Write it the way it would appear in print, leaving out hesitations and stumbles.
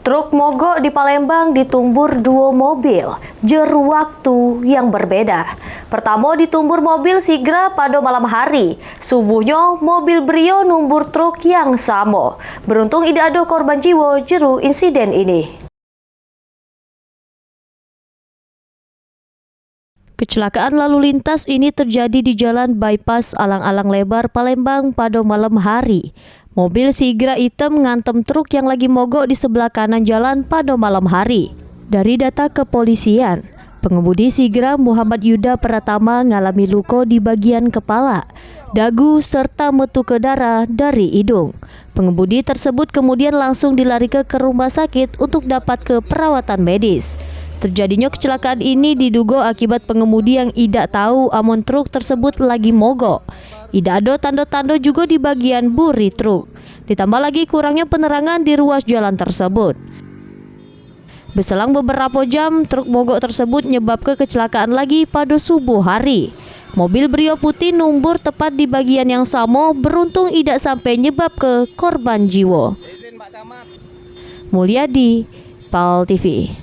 Truk mogok di Palembang ditumbur dua mobil, jero waktu yang berbeda. Pertama ditumbur mobil Sigra pada malam hari, subuhnya mobil Brio numbur truk yang sama. Beruntung tidak ada korban jiwa jero insiden ini. Kecelakaan lalu lintas ini terjadi di Jalan Bypass Alang-Alang Lebar, Palembang pada malam hari. Mobil Sigra hitam ngantem truk yang lagi mogok di sebelah kanan jalan pada malam hari. Dari data kepolisian, pengemudi Sigra Muhammad Yuda Pratama mengalami luka di bagian kepala, dagu serta metu ke darah dari hidung. Pengemudi tersebut kemudian langsung dilarikan ke rumah sakit untuk dapat ke perawatan medis. Terjadinya kecelakaan ini diduga akibat pengemudi yang tidak tahu amon truk tersebut lagi mogok. Tidak ada tanda-tanda juga di bagian buri truk. Ditambah lagi kurangnya penerangan di ruas jalan tersebut. Berselang beberapa jam, truk mogok tersebut menyebabkan kecelakaan lagi pada subuh hari. Mobil Brio putih numbur tepat di bagian yang sama, beruntung tidak sampai nyebab ke korban jiwa. Mulyadi, PAL TV.